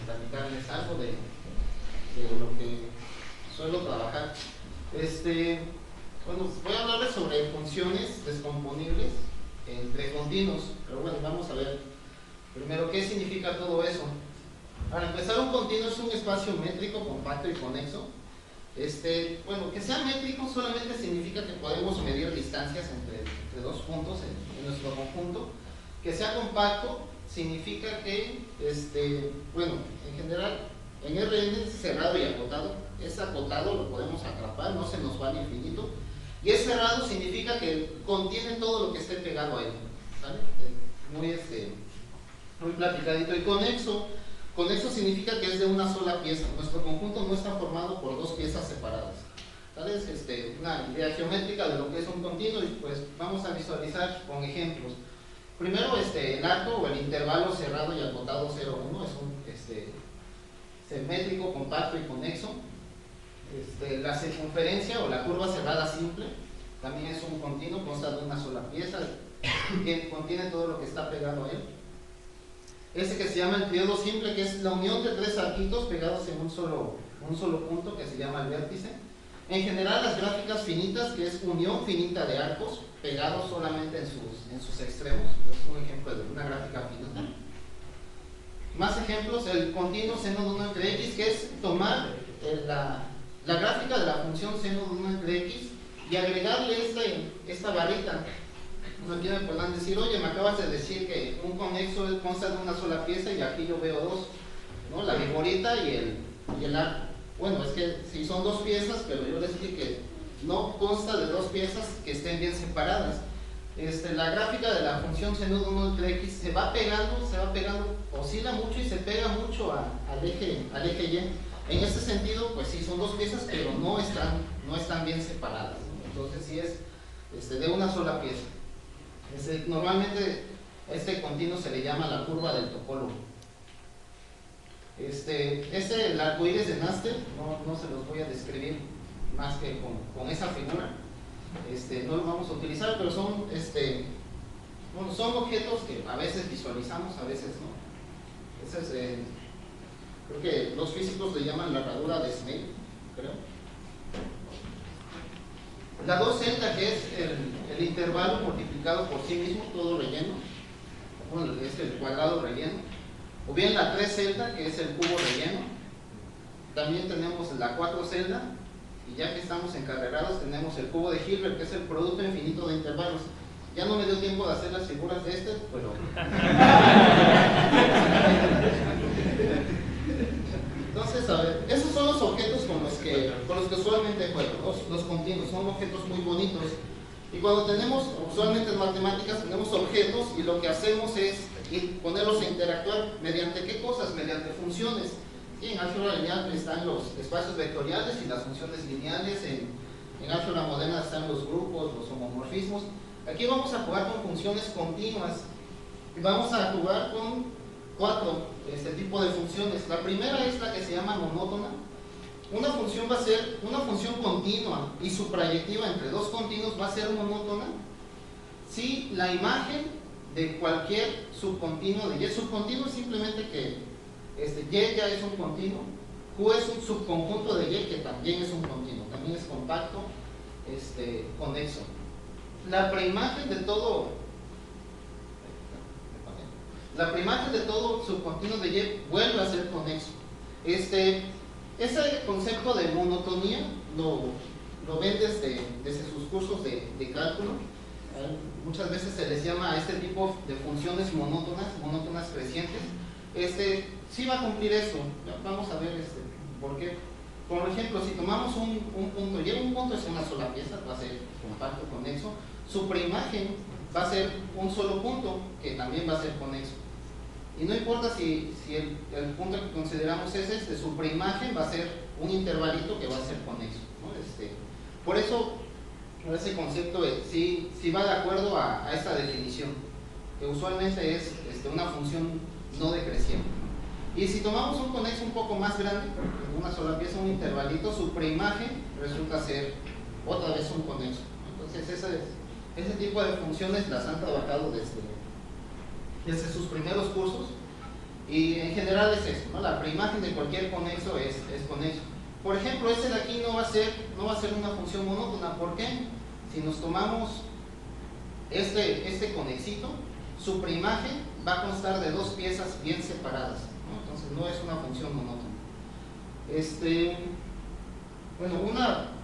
platicarles algo de lo que suelo trabajar. Bueno, voy a hablarles sobre funciones descomponibles entre continuos, pero bueno, vamos a ver primero qué significa todo eso. Para empezar, un continuo es un espacio métrico, compacto y conexo. Bueno, que sea métrico solamente significa que podemos medir distancias entre dos puntos en nuestro conjunto. Que sea compacto significa que, bueno, en general, en Rn es cerrado y acotado. Es acotado, lo podemos atrapar, no se nos va al infinito. Y es cerrado significa que contiene todo lo que esté pegado a él, ¿vale? Muy platicadito. Y conexo significa que es de una sola pieza. Nuestro conjunto no está formado por dos piezas separadas. ¿Vale? Es una idea geométrica de lo que es un continuo y pues vamos a visualizar con ejemplos. Primero, el arco o el intervalo cerrado y acotado 0,1 es un métrico, compacto y conexo. La circunferencia o la curva cerrada simple también es un continuo, consta de una sola pieza, que contiene todo lo que está pegado a él. Ese que se llama el triodo simple, que es la unión de tres arquitos pegados en un solo punto, que se llama el vértice. En general, las gráficas finitas, que es unión finita de arcos pegados solamente en sus extremos. Es un ejemplo de una gráfica finita. Más ejemplos, el continuo seno de 1 entre x, que es tomar la gráfica de la función seno de 1 entre x y agregarle esta barrita. Aquí me podrán decir, oye, me acabas de decir que un conexo consta de una sola pieza y aquí yo veo dos, ¿no? La viborita y el arco. Bueno, es que sí son dos piezas, pero yo les dije que no consta de dos piezas que estén bien separadas. La gráfica de la función seno de 1 entre x se va pegando, oscila mucho y se pega mucho al eje y. En ese sentido, pues sí, son dos piezas, pero no están bien separadas, ¿no? Entonces sí es de una sola pieza. Normalmente este continuo se le llama la curva del topólogo. El arcoíris de Nástel, no se los voy a describir más que con esa figura. No lo vamos a utilizar, pero son objetos que a veces visualizamos, a veces no. Creo que los físicos le llaman la herradura de Snell, creo. La 2 celda, que es el intervalo multiplicado por sí mismo, todo relleno. Bueno, es el cuadrado relleno. O bien la 3 celda, que es el cubo relleno. También tenemos la 4 celda. Y ya que estamos encarrerados, tenemos el cubo de Hilbert, que es el producto infinito de intervalos. Ya no me dio tiempo de hacer las figuras de pero... Entonces, a ver, esos son los objetos con los que usualmente juego. Los continuos son objetos muy bonitos. Y cuando tenemos, usualmente en matemáticas, tenemos objetos y lo que hacemos es ponerlos a interactuar. ¿Mediante qué cosas? Mediante funciones. Y en álgebra lineal están los espacios vectoriales y las funciones lineales. En álgebra moderna están los grupos, los homomorfismos. Aquí vamos a jugar con funciones continuas. Y vamos a jugar con 4 tipo de funciones. La primera es la que se llama monótona. Una función va a ser una función continua y su proyectiva entre dos continuos va a ser monótona si la imagen de cualquier subcontinuo de y. Subcontinuo es simplemente que y ya es un continuo, Q es un subconjunto de y que también es un continuo, también es compacto, conexo. La preimagen de todo subcontinuo de y vuelve a ser conexo. Ese concepto de monotonía lo ven desde sus cursos de cálculo. Muchas veces se les llama a este tipo de funciones monótonas crecientes. Sí va a cumplir eso. Vamos a ver por qué. Por ejemplo, si tomamos un punto y un punto es una sola pieza, va a ser compacto, conexo. Su preimagen va a ser un solo punto que también va a ser conexo. Y no importa si el punto que consideramos es su preimagen va a ser un intervalito que va a ser conexo, ¿no? Por eso ese concepto sí va de acuerdo a esta definición, que usualmente es una función no decreciente. Y si tomamos un conexo un poco más grande, una sola pieza, un intervalito, su preimagen resulta ser otra vez un conexo. Entonces ese tipo de funciones las han trabajado desde sus primeros cursos. Y en general es eso, ¿no? La preimagen de cualquier conexo es conexo. Por ejemplo, este de aquí no va a ser una función monótona. ¿Por qué? Si nos tomamos este conexito, su preimagen va a constar de dos piezas bien separadas, ¿no? Entonces no es una función monótona. Bueno,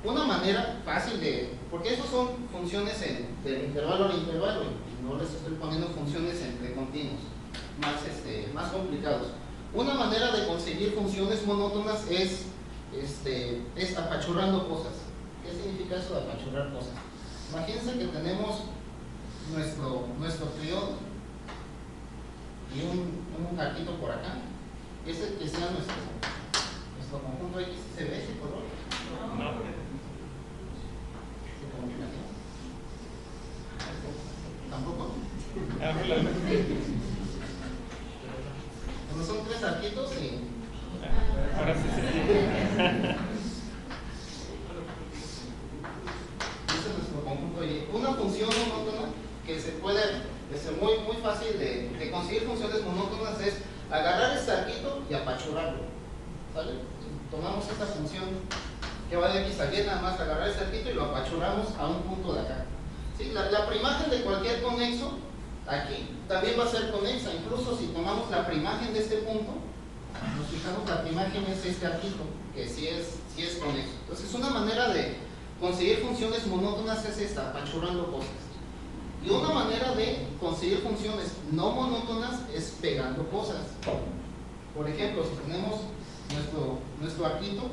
una manera fácil de, porque esas son funciones del intervalo al intervalo, y no les estoy poniendo funciones entre continuos más complicados. Una manera de conseguir funciones monótonas es apachurrando cosas. ¿Qué significa eso de apachurrar cosas? Imagínense que tenemos nuestro trión y un arquito por acá. Ese que sea nuestro conjunto X. ¿Se ve ese color? No. ¿Tampoco? Bueno, son tres arquitos y... Ahora sí se ese es nuestro conjunto Y. Una función monótona que se puede, es muy fácil de conseguir funciones monótonas, es agarrar este arquito y apachurrarlo. ¿Sale? Tomamos esta función que va de X a Y, nada más agarrar este arquito y lo apachurramos a un punto de acá. ¿Sí? La preimagen de cualquier conexo aquí también va a ser conexa. Incluso si tomamos la preimagen de este punto, nos fijamos, la preimagen es este arquito, que sí es conexo. Entonces, una manera de conseguir funciones monótonas es esta, apachurrando cosas. Y una manera de conseguir funciones no monótonas es pegando cosas. Por ejemplo, si tenemos nuestro arquito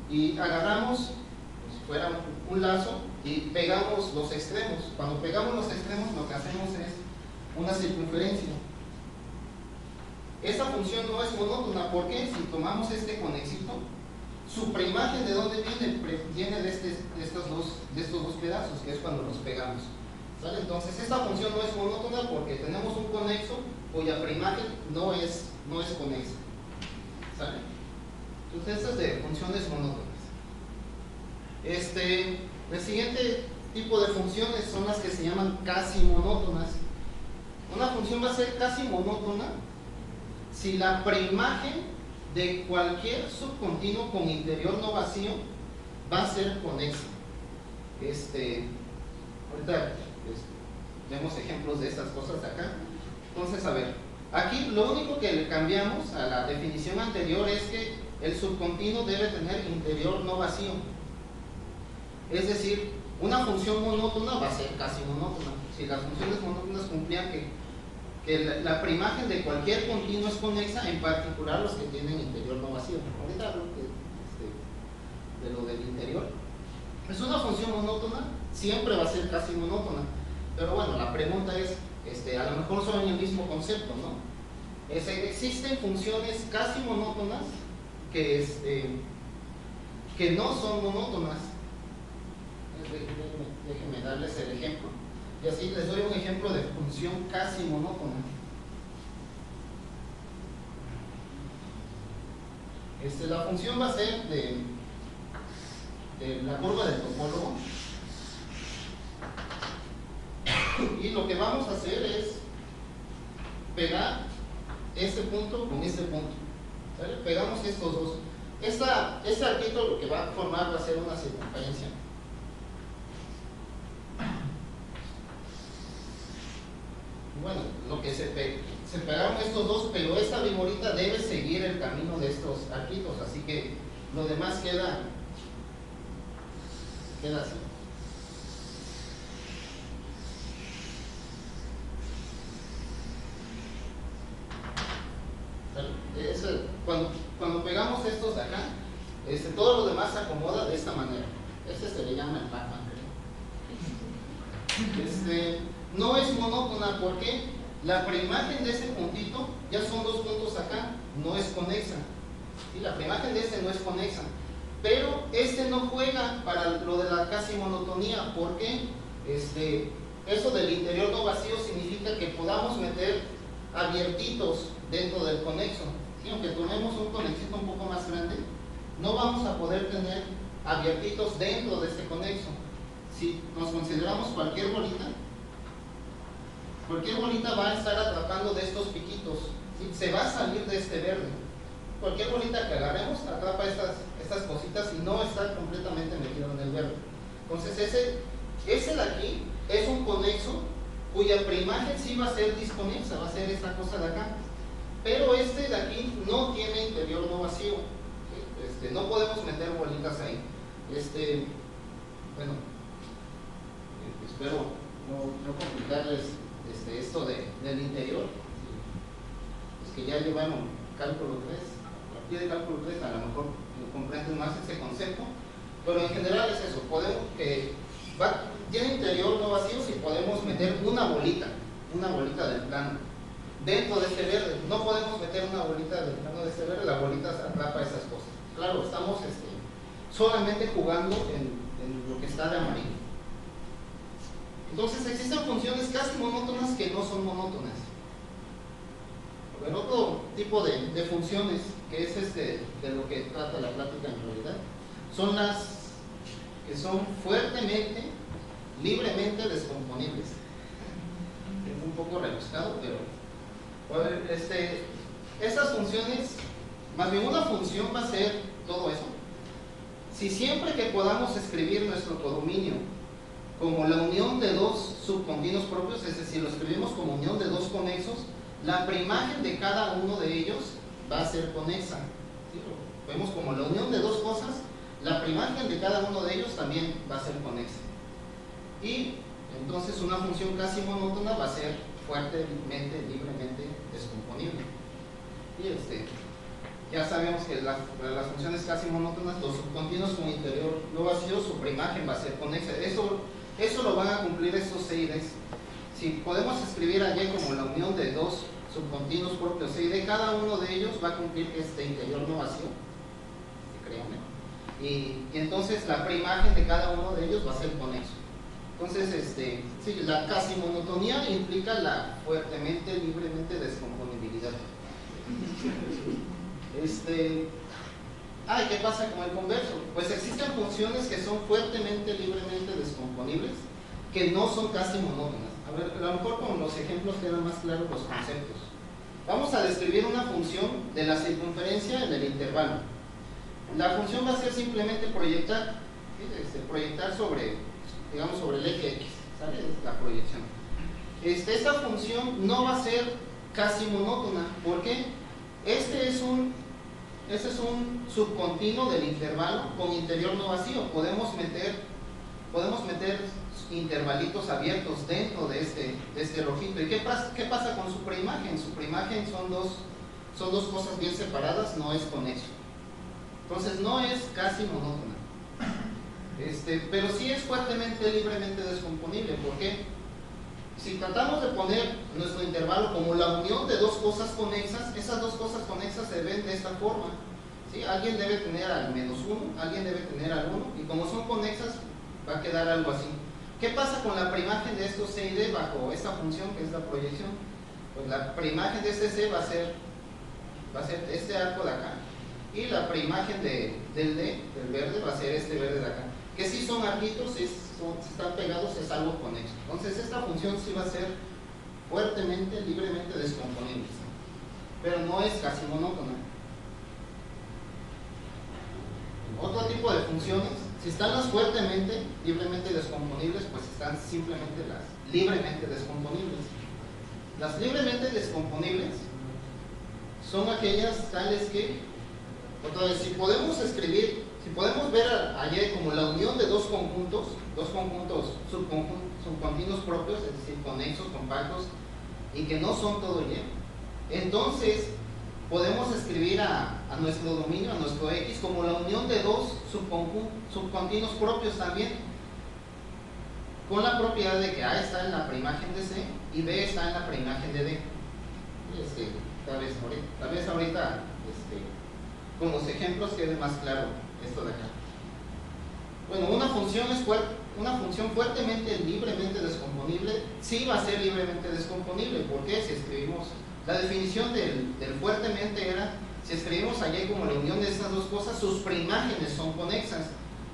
y agarramos, como si fuera un lazo, y pegamos los extremos. Cuando pegamos los extremos, lo que hacemos es una circunferencia. Esa función no es monótona porque si tomamos este conexito, su preimagen ¿de dónde viene? Viene de estos dos pedazos, que es cuando los pegamos. ¿Sale? Entonces esta función no es monótona porque tenemos un conexo cuya preimagen no es conexa. ¿Sale? Entonces esto es de funciones monótonas. El siguiente tipo de funciones son las que se llaman casi monótonas. Una función va a ser casi monótona si la preimagen de cualquier subcontinuo con interior no vacío va a ser conexa. Ahorita vemos ejemplos de estas cosas de acá. Entonces, a ver, aquí lo único que le cambiamos a la definición anterior es que el subcontinuo debe tener interior no vacío. Es decir, una función monótona va a ser casi monótona. Si las funciones monótonas cumplían que la preimagen de cualquier continuo es conexa, en particular los que tienen interior no vacío. Ahorita hablo de lo del interior. Es una función monótona, siempre va a ser casi monótona. Pero bueno, la pregunta es, a lo mejor son el mismo concepto, ¿no? Existen funciones casi monótonas que no son monótonas. Déjenme darles el ejemplo. Y así les doy un ejemplo de función casi monótona. La función va a ser de la curva del topólogo. Y lo que vamos a hacer es pegar este punto con este punto. ¿Sale? Pegamos estos dos. Este arquito lo que va a formar va a ser una circunferencia. Bueno, lo que se pegaron estos dos, pero esta viborita debe seguir el camino de estos arquitos, así que lo demás queda así. Cuando pegamos estos de acá, todo lo demás se acomoda de esta manera. Se le llama el Pac-Man. No es monótona porque la preimagen de ese puntito ya son dos puntos acá, no es conexa. ¿Sí? La preimagen de este no es conexa, pero no juega para lo de la casi monotonía porque eso del interior no vacío significa que podamos meter abiertitos dentro del conexo. ¿Sí? Aunque tomemos un conexito un poco más grande, no vamos a poder tener abiertitos dentro de este conexo. Si nos consideramos cualquier bolita va a estar atrapando de estos piquitos. ¿sí? Se va a salir de este verde. Cualquier bolita que agarremos atrapa estas cositas y no está completamente metido en el verde. Entonces ese de aquí es un conexo cuya preimagen sí va a ser disconexa, va a ser esta cosa de acá. Pero este de aquí no tiene interior no vacío. No podemos meter bolitas ahí. Bueno, espero no complicarles esto del interior. Es que ya llevaron cálculo 3, a partir de cálculo 3 a lo mejor comprenden más ese concepto, pero en general es eso, tiene interior no vacío si podemos meter una bolita del plano dentro de este verde. No podemos meter una bolita del plano de este verde, la bolita atrapa esas cosas. Claro, estamos solamente jugando en lo que está de amarillo. Entonces existen funciones casi monótonas que no son monótonas. El otro tipo de funciones que es de lo que trata la plática en realidad son las que son fuertemente, libremente descomponibles. Es un poco rebuscado, pero estas funciones, más bien una función va a ser todo eso. Si siempre que podamos escribir nuestro codominio como la unión de dos subcontinuos propios, es decir, lo escribimos como unión de dos conexos, la preimagen de cada uno de ellos va a ser conexa. ¿Sí? Lo vemos como la unión de dos cosas, la preimagen de cada uno de ellos también va a ser conexa. Y entonces una función casi monótona va a ser fuertemente, libremente descomponible. Y ya sabemos que las funciones casi monótonas, los subcontinuos con interior no vacío, su preimagen va a ser conexa. Eso lo van a cumplir estos C y D. Si podemos escribir a Y como la unión de dos subcontinuos propios C y D, cada uno de ellos va a cumplir este interior no vacío, créanme. Y entonces la preimagen de cada uno de ellos va a ser conexo. Entonces, sí, la casi monotonía implica la fuertemente, libremente descomponibilidad. ¿Y qué pasa con el converso? Pues existen funciones que son fuertemente, libremente descomponibles, que no son casi monótonas. A ver, a lo mejor con los ejemplos quedan más claros los conceptos. Vamos a describir una función de la circunferencia en el intervalo. La función va a ser simplemente proyectar sobre, digamos, sobre el eje X, ¿sale? La proyección. Esta función no va a ser casi monótona. ¿Por qué? Este es un subcontinuo del intervalo con interior no vacío. Podemos meter intervalitos abiertos dentro de este rojito. ¿Y qué pasa con su preimagen? Su preimagen son dos cosas bien separadas, no es conexo. Entonces no es casi monótona. Pero sí es fuertemente, libremente descomponible. ¿Por qué? Si tratamos de poner nuestro intervalo como la unión de dos cosas conexas, esas dos cosas conexas se ven de esta forma. ¿Sí? Alguien debe tener al menos 1, alguien debe tener al 1, y como son conexas, va a quedar algo así. ¿Qué pasa con la preimagen de estos C y D bajo esta función que es la proyección? Pues la preimagen de este C va a ser este arco de acá, y la preimagen del D, del verde, va a ser este verde de acá. Que si son arquitos, si están pegados, es algo conexo. Entonces esta función sí va a ser fuertemente, libremente descomponible, pero no es casi monótona. Otro tipo de funciones, si están las fuertemente, libremente descomponibles, pues están simplemente las libremente descomponibles. Las libremente descomponibles son aquellas tales que, otra vez, si podemos ver a Y como la unión de dos conjuntos subcontinuos propios, es decir, conexos, compactos, y que no son todo Y, entonces podemos escribir a nuestro dominio, a nuestro X, como la unión de dos subcontinuos propios también, con la propiedad de que A está en la preimagen de C y B está en la preimagen de D. Tal vez ahorita con los ejemplos quede más claro esto de acá. Bueno, una función fuertemente, libremente descomponible, sí va a ser libremente descomponible. ¿Por qué? Si escribimos, la definición del fuertemente era, si escribimos a Y como la unión de estas dos cosas, sus preimágenes son conexas.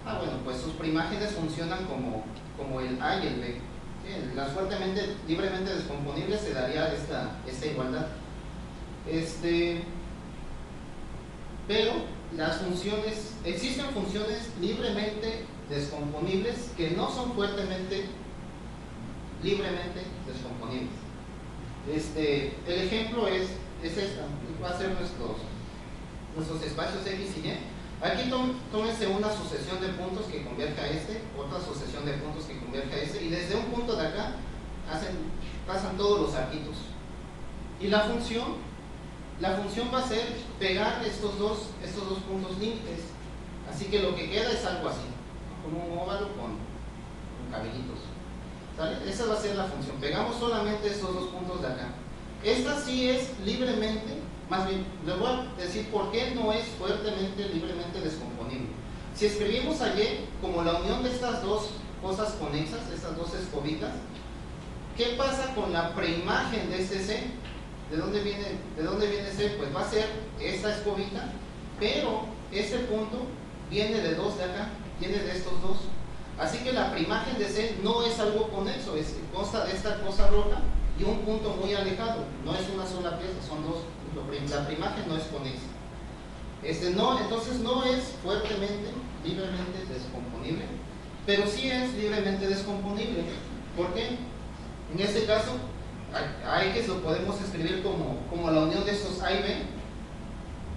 Bueno, pues sus preimágenes funcionan como el A y el B. ¿Sí? Las fuertemente, libremente descomponibles se daría esta igualdad. Pero las funciones, existen funciones libremente descomponibles que no son libremente descomponibles. El ejemplo es esta, va a ser nuestros espacios X y Y. Aquí tómense una sucesión de puntos que converge a otra sucesión de puntos que converge a y desde un punto de acá pasan todos los arquitos. Y la función va a ser pegar estos dos puntos límites. Así que lo que queda es algo así, como un óvalo con cabellitos. ¿Sale? Esa va a ser la función. Pegamos solamente estos dos puntos de acá. Esta sí es libremente, más bien, les voy a decir por qué no es libremente descomponible. Si escribimos a Y como la unión de estas dos cosas conexas, estas dos escobitas, ¿qué pasa con la preimagen de este C? ¿De dónde viene C? Pues va a ser esta escobita, pero ese punto viene de dos de acá, viene de estos dos. Así que la preimagen de C no es algo conexo, consta de esta cosa roja y un punto muy alejado. No es una sola pieza, son dos. La preimagen no es conexa. Entonces no es libremente descomponible, pero sí es libremente descomponible. ¿Por qué? En este caso, a X lo podemos escribir como la unión de estos A y B.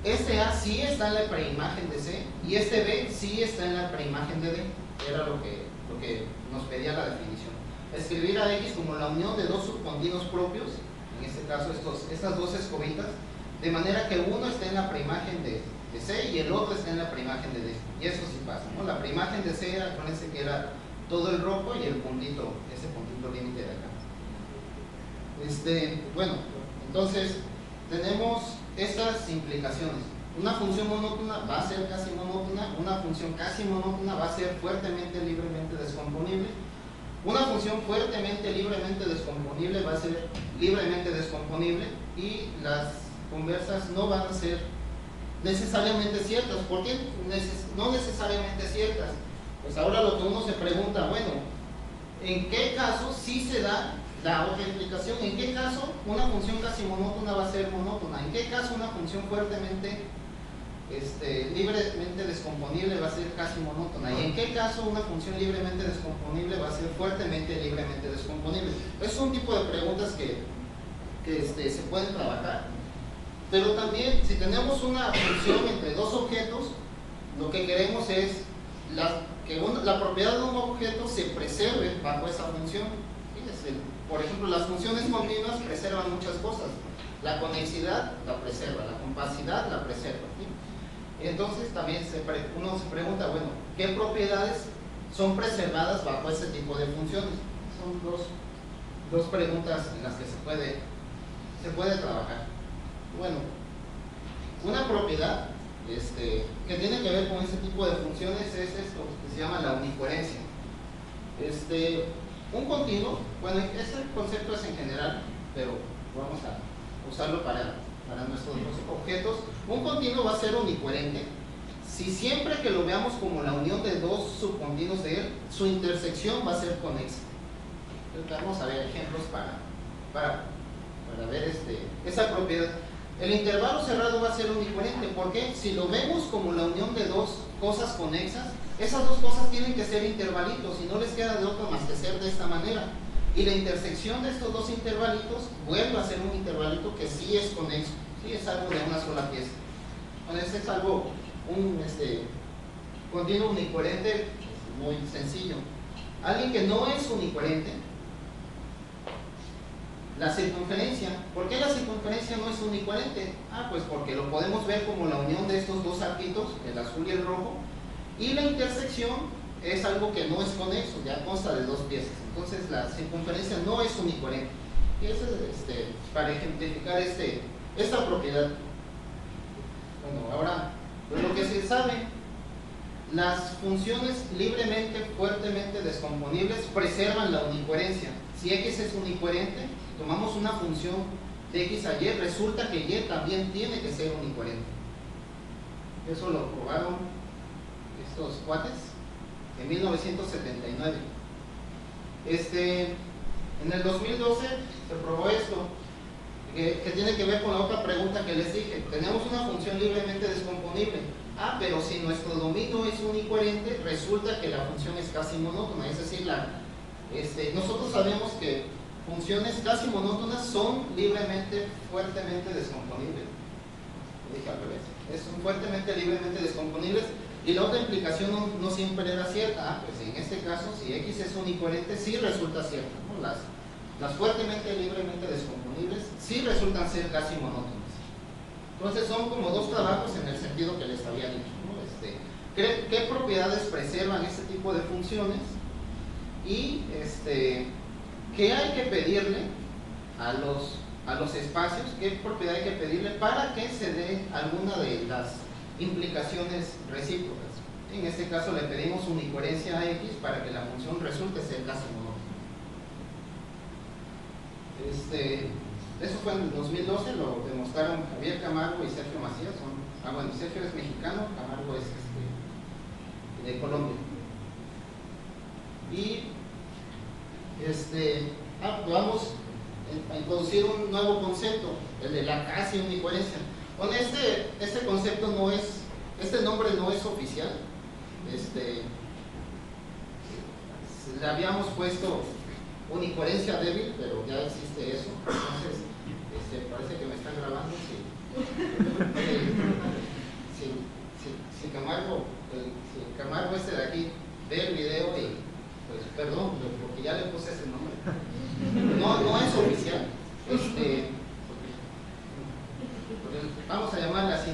Este A sí está en la preimagen de C y este B sí está en la preimagen de D. Era lo que nos pedía la definición. Escribir a X como la unión de dos subcontinuos propios, en este caso estas dos escobitas, de manera que uno esté en la preimagen de C y el otro esté en la preimagen de D. Y eso sí pasa, ¿no? La preimagen de C era, acuérdense que era todo el rojo y el puntito, ese puntito límite de acá. Bueno, entonces tenemos estas implicaciones. Una función monótona va a ser casi monótona, una función casi monótona va a ser fuertemente libremente descomponible. Una función fuertemente libremente descomponible va a ser libremente descomponible y las conversas no van a ser necesariamente ciertas. ¿Por qué no necesariamente ciertas? Pues ahora lo que uno se pregunta, bueno, ¿en qué caso sí se da la otra implicación? ¿En qué caso una función casi monótona va a ser monótona? ¿En qué caso una función fuertemente libremente descomponible va a ser casi monótona? ¿Y en qué caso una función libremente descomponible va a ser fuertemente libremente descomponible? Es un tipo de preguntas que se pueden trabajar. Pero también, si tenemos una función entre dos objetos, lo que queremos es que la propiedad de un objeto se preserve bajo esa función. Fíjense, por ejemplo, las funciones continuas preservan muchas cosas. La conexidad la preserva, la compacidad la preserva, ¿sí? Entonces también uno se pregunta, bueno, ¿qué propiedades son preservadas bajo ese tipo de funciones? Son dos preguntas en las que se puede trabajar. Bueno, una propiedad que tiene que ver con ese tipo de funciones es esto que se llama la unicoherencia. Un continuo, bueno, este concepto es en general, pero vamos a usarlo para nuestros objetos. Un continuo va a ser unicoherente si siempre que lo veamos como la unión de dos subcontinuos de él, su intersección va a ser conexa. Entonces, vamos a ver ejemplos para ver esa propiedad. El intervalo cerrado va a ser unicoherente, porque si lo vemos como la unión de dos cosas conexas, esas dos cosas tienen que ser intervalitos y no les queda de otro más que ser de esta manera. Y la intersección de estos dos intervalitos vuelve a ser un intervalito que sí es conexo, sí es algo de una sola pieza. Bueno, este es algo, un continuo unicoherente muy sencillo. Alguien que no es unicoherente, la circunferencia. ¿Por qué la circunferencia no es unicoherente? Pues porque lo podemos ver como la unión de estos dos arquitos, el azul y el rojo, y la intersección es algo que no es conexo, ya consta de dos piezas. Entonces la circunferencia no es unicoherente. Y eso es para ejemplificar esta propiedad. Bueno, ahora, pues lo que se sabe, las funciones libremente, fuertemente descomponibles preservan la unicoherencia. Si X es unicoherente, tomamos una función de X a Y, resulta que Y también tiene que ser unicoherente. Eso lo probaron estos cuates en 1979. En el 2012 se probó esto. que tiene que ver con la otra pregunta que les dije. Tenemos una función libremente descomponible. Pero si nuestro dominio es unicoherente, resulta que la función es casi monótona. Es decir, nosotros sabemos que funciones casi monótonas son fuertemente descomponibles. Lo dije al revés. Son fuertemente, libremente descomponibles. Y la otra implicación no siempre era cierta. Pues en este caso, si X es unicoherente, sí resulta cierta, ¿no? Las fuertemente, libremente descomponibles sí resultan ser casi monótonas. Entonces son como dos trabajos en el sentido que les había dicho, ¿no? ¿Qué propiedades preservan este tipo de funciones? Y ¿qué hay que pedirle a los espacios? ¿Qué propiedad hay que pedirle para que se dé alguna de las implicaciones recíprocas? En este caso le pedimos unicoherencia a X para que la función resulte ser casi monótona. Eso fue en el 2012, lo demostraron Javier Camargo y Sergio Macías. Bueno, Sergio es mexicano, Camargo es de Colombia. Y vamos a introducir un nuevo concepto, el de la casi unicoherencia. Bueno, este concepto no es, este nombre no es oficial. Le habíamos puesto unicoherencia débil, pero ya existe eso. Entonces, parece que me están grabando. Si Camargo de aquí ve el video y pues perdón, porque ya le puse ese nombre. No es oficial. Vamos a llamarla así.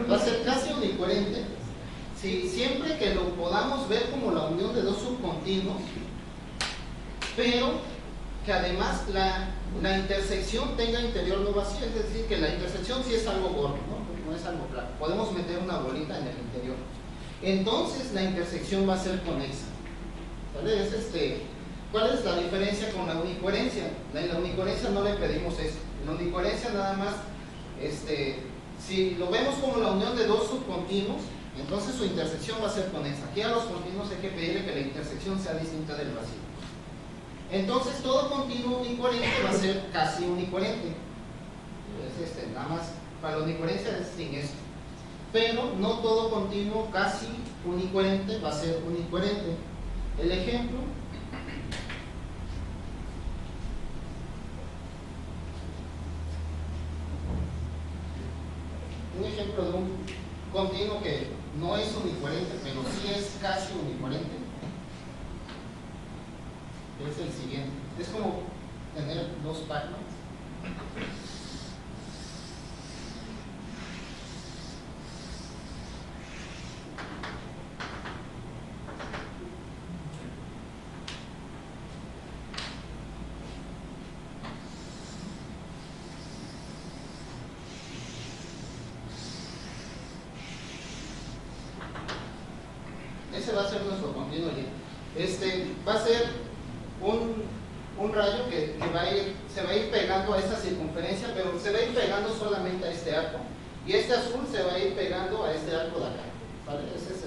Va a ser casi unicoherente siempre que lo podamos ver como la unión de dos subcontinuos, pero que además la intersección tenga interior no vacío, es decir, que la intersección sí es algo gordo, no es algo plano. Podemos meter una bolita en el interior. Entonces la intersección va a ser conexa. ¿Vale? ¿Cuál es la diferencia con la unicoherencia? En la unicoherencia no le pedimos eso. En la unicoherencia nada más, si lo vemos como la unión de dos subcontinuos, entonces su intersección va a ser conexa. Aquí a los continuos hay que pedirle que la intersección sea distinta del vacío. Entonces todo continuo unicoherente va a ser casi unicoherente. Nada más para la unicoherencia es sin esto. Pero no todo continuo casi unicoherente va a ser unicoherente. El ejemplo de un continuo que no es unicoherente, pero sí es casi unicoherente, es el siguiente. Es como tener dos Pac-Mans. Ese va a ser nuestro continuo allí. Va a ser un rayo que se va a ir pegando a esta circunferencia, pero se va a ir pegando solamente a este arco. Y este azul se va a ir pegando a este arco de acá. ¿Vale? Ese es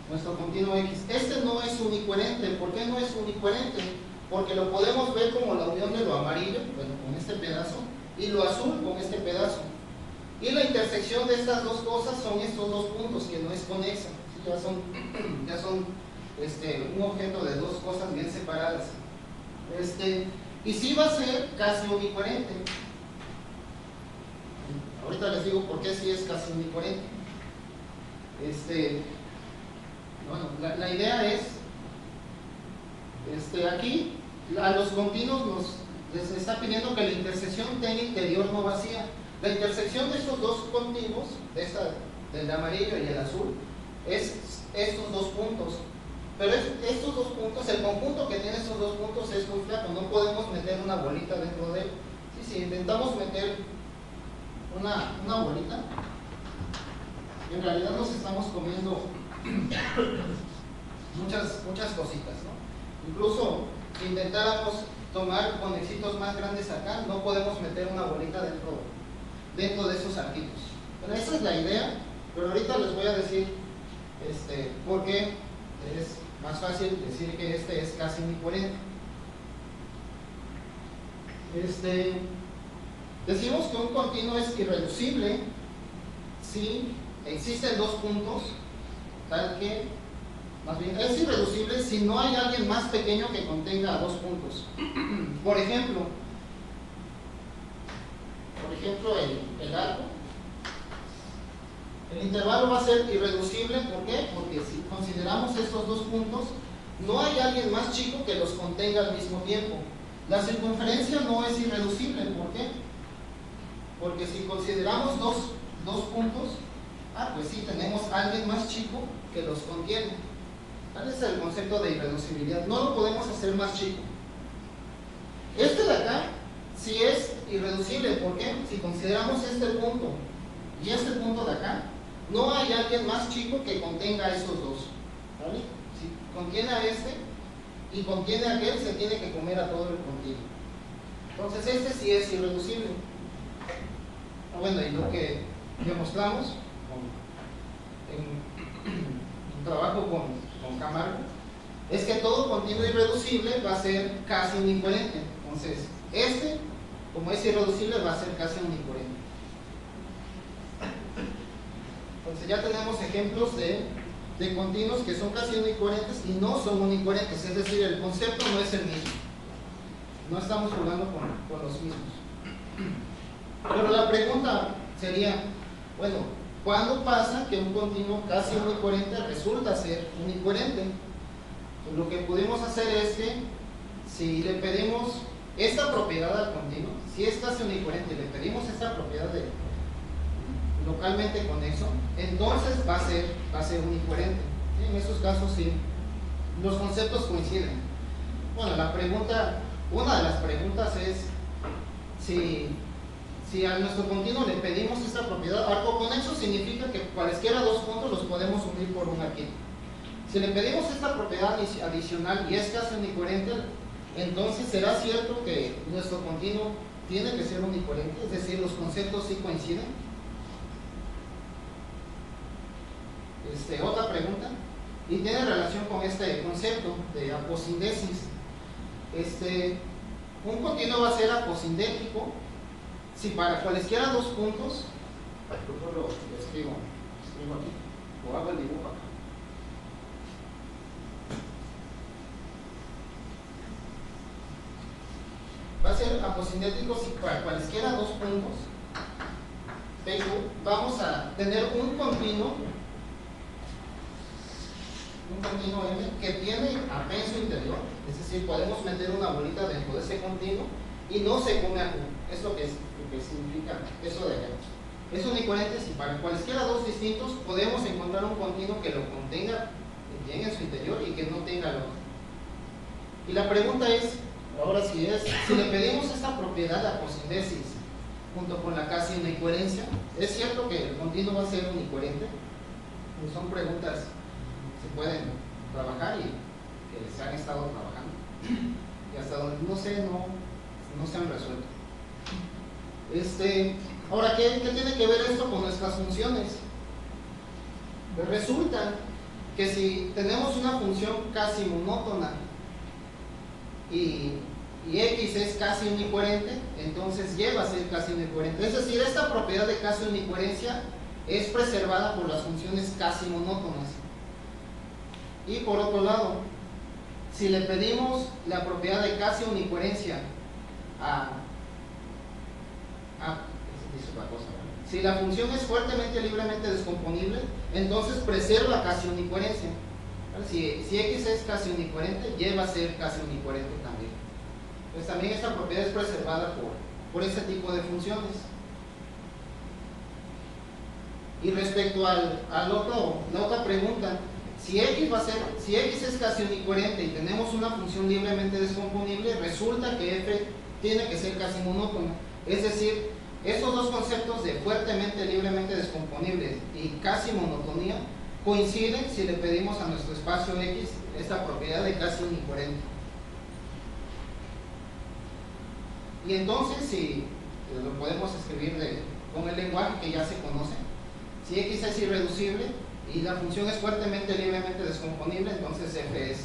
nuestro continuo X. Este no es unicoherente. ¿Por qué no es unicoherente? Porque lo podemos ver como la unión de lo amarillo, bueno, con este pedazo, y lo azul con este pedazo. Y la intersección de estas dos cosas son estos dos puntos, que no es conexa. Ya son un objeto de dos cosas bien separadas. Y sí va a ser casi unicoherente. Ahorita les digo por qué sí es casi unicoherente. Bueno, la idea es, aquí a los continuos les está pidiendo que la intersección tenga interior no vacía. La intersección de estos dos continuos, del amarillo y el azul, es estos dos puntos. Pero estos dos puntos, el conjunto que tiene estos dos puntos es muy flaco, no podemos meter una bolita dentro de él. Si intentamos meter una bolita, en realidad nos estamos comiendo muchas cositas, ¿no? Incluso si intentáramos tomar conexitos más grandes acá, no podemos meter una bolita dentro de esos arquitos. Pero esa es la idea, pero ahorita les voy a decir por qué es más fácil decir que este es casi unicoherente. Decimos que un continuo es irreducible si existen dos puntos, tal que, más bien, es irreducible si no hay alguien más pequeño que contenga dos puntos. Por ejemplo, el arco. El intervalo va a ser irreducible, ¿por qué? Porque si consideramos estos dos puntos, no hay alguien más chico que los contenga al mismo tiempo. La circunferencia no es irreducible, ¿por qué? Porque si consideramos dos puntos, pues sí, tenemos alguien más chico que los contiene. Tal es el concepto de irreducibilidad. No lo podemos hacer más chico. Este de acá sí es irreducible, ¿por qué? Si consideramos este punto y este punto de acá, no hay alguien más chico que contenga esos dos. ¿Vale? Si contiene a este y contiene a aquel, se tiene que comer a todo el continuo. Entonces este sí es irreducible. Bueno, y lo que demostramos en trabajo con Camargo es que todo continuo irreducible va a ser casi unicoherente. Entonces este, como es irreducible, va a ser casi unicoherente. Entonces ya tenemos ejemplos de continuos que son casi unicoherentes y no son unicoherentes, es decir, el concepto no es el mismo. No estamos jugando con los mismos. Pero la pregunta sería, bueno, ¿cuándo pasa que un continuo casi unicoherente resulta ser unicoherente? Pues lo que pudimos hacer es que si le pedimos esta propiedad al continuo, si es casi unicoherente y le pedimos esta propiedad de localmente conexo, entonces va a ser unicoherente. ¿Sí? En esos casos sí, los conceptos coinciden. Bueno, una de las preguntas es si a nuestro continuo le pedimos esta propiedad. Arco conexo significa que cualesquiera dos puntos los podemos unir por un arquito. Si le pedimos esta propiedad adicional y es casi unicoherente, entonces será cierto que nuestro continuo tiene que ser unicoherente, es decir, los conceptos sí coinciden. Otra pregunta, y tiene relación con este concepto de aposindesis. Un continuo va a ser aposindético si para cualesquiera dos puntos, yo lo escribo aquí, o hago el dibujo acá. Va a ser aposindético si para cualesquiera dos puntos vamos a tener un continuo M que tiene a P en su interior, es decir, podemos meter una bolita dentro de ese continuo y no se come a Q. Es lo que significa eso de allá. Es unicoherente si para cualesquiera dos distintos podemos encontrar un continuo que lo contenga bien en su interior y que no tenga el otro. Y la pregunta es, ahora si le pedimos esta propiedad de aposindesis junto con la casi unicoherencia, ¿es cierto que el continuo va a ser unicoherente? Pues son preguntas que se pueden trabajar y que se han estado trabajando y hasta donde no sé, no se han resuelto. Ahora, ¿qué tiene que ver esto con nuestras funciones? Pues resulta que si tenemos una función casi monótona y X es casi unicoherente, entonces Y va a ser casi unicoherente. Es decir, esta propiedad de casi unicoherencia es preservada por las funciones casi monótonas. Y por otro lado, si le pedimos la propiedad de casi unicoherencia si la función es fuertemente libremente descomponible, entonces preserva casi unicoherencia. Si X es casi unicoherente, Y va a ser casi unicoherente también. Pues también esta propiedad es preservada por este tipo de funciones. Y respecto a la otra pregunta, si X es casi unicoherente y tenemos una función libremente descomponible, resulta que F tiene que ser casi monótona. Es decir, estos dos conceptos de fuertemente libremente descomponibles y casi monotonía coinciden si le pedimos a nuestro espacio X esta propiedad de casi unicoherente. Y entonces, si lo podemos escribir con el lenguaje que ya se conoce, si X es irreducible y la función es fuertemente libremente descomponible, entonces F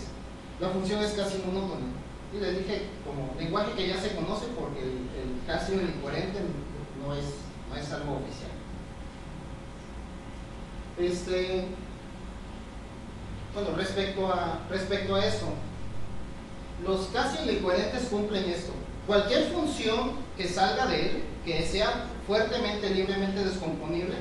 la función es casi monótona. Y les dije, como lenguaje que ya se conoce, porque el casi unicoherente no es algo oficial. Bueno, respecto a eso, los casi unicoherentes cumplen esto. Cualquier función que salga de él, que sea fuertemente, libremente descomponible,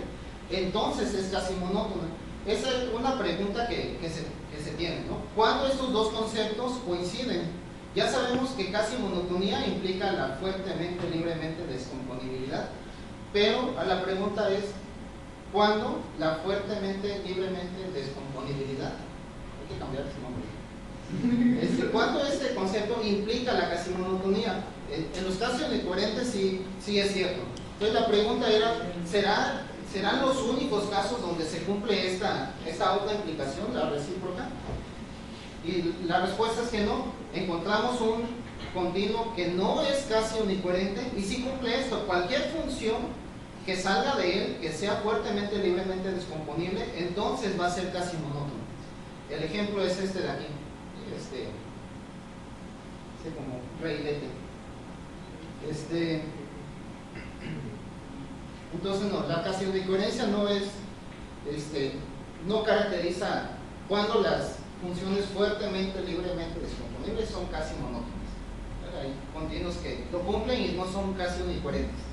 entonces es casi monótona. Esa es una pregunta que se tiene, ¿no? ¿Cuándo estos dos conceptos coinciden? Ya sabemos que casi monotonía implica la fuertemente, libremente descomponibilidad, pero la pregunta es, ¿cuándo la fuertemente, libremente descomponibilidad? Hay que cambiar ese nombre. ¿Cuándo este concepto implica la casi monotonía? En los casi unicoherentes sí es cierto. Entonces la pregunta era, ¿serán los únicos casos donde se cumple esta otra implicación, la recíproca? Y la respuesta es que no. Encontramos un continuo que no es casi unicoherente y sí cumple esto. Cualquier función que salga de él, que sea fuertemente, libremente descomponible, entonces va a ser casi monótono. El ejemplo es este de aquí. Como reilete. Entonces no, la casi unicoherencia no caracteriza cuando las funciones fuertemente, libremente descomponibles son casi monótonas. Hay continuos que lo cumplen y no son casi unicoherentes.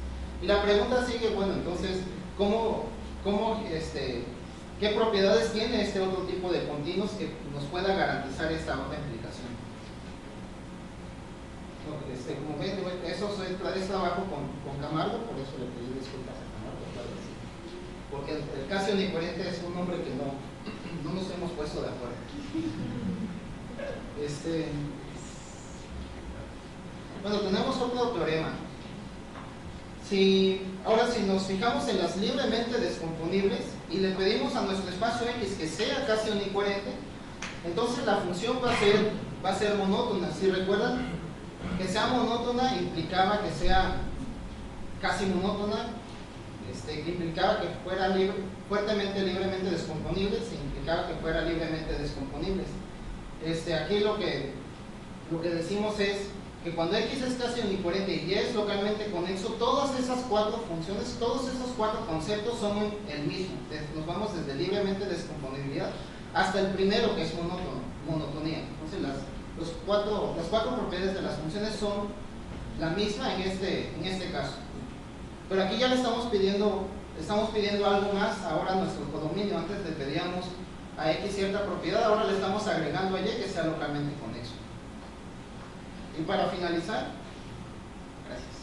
Y la pregunta sigue, bueno, entonces, ¿qué propiedades tiene este otro tipo de continuos que nos pueda garantizar esta otra implicación? Como ven, eso es trabajo con Camargo, por eso le pedí disculpas a Camargo, claro que sí. Porque el casi unicoherente es un nombre que no nos hemos puesto de acuerdo. Bueno, tenemos otro teorema. Ahora si nos fijamos en las libremente descomponibles y le pedimos a nuestro espacio X que sea casi unicoherente, entonces la función va a ser monótona. Si recuerdan, que sea monótona implicaba que sea casi monótona, que implicaba que fuera fuertemente, libremente descomponibles, implicaba que fuera libremente descomponibles. Aquí lo que decimos es que cuando X es casi unicoherente y Y es localmente conexo, todas esas cuatro funciones, todos esos cuatro conceptos son el mismo. Nos vamos desde libremente descomponibilidad hasta el primero, que es monotonía. Entonces las cuatro propiedades de las funciones son la misma en este caso. Pero aquí ya le estamos pidiendo algo más ahora a nuestro codominio. Antes le pedíamos a X cierta propiedad, ahora le estamos agregando a Y que sea localmente conexo. Y para finalizar, gracias.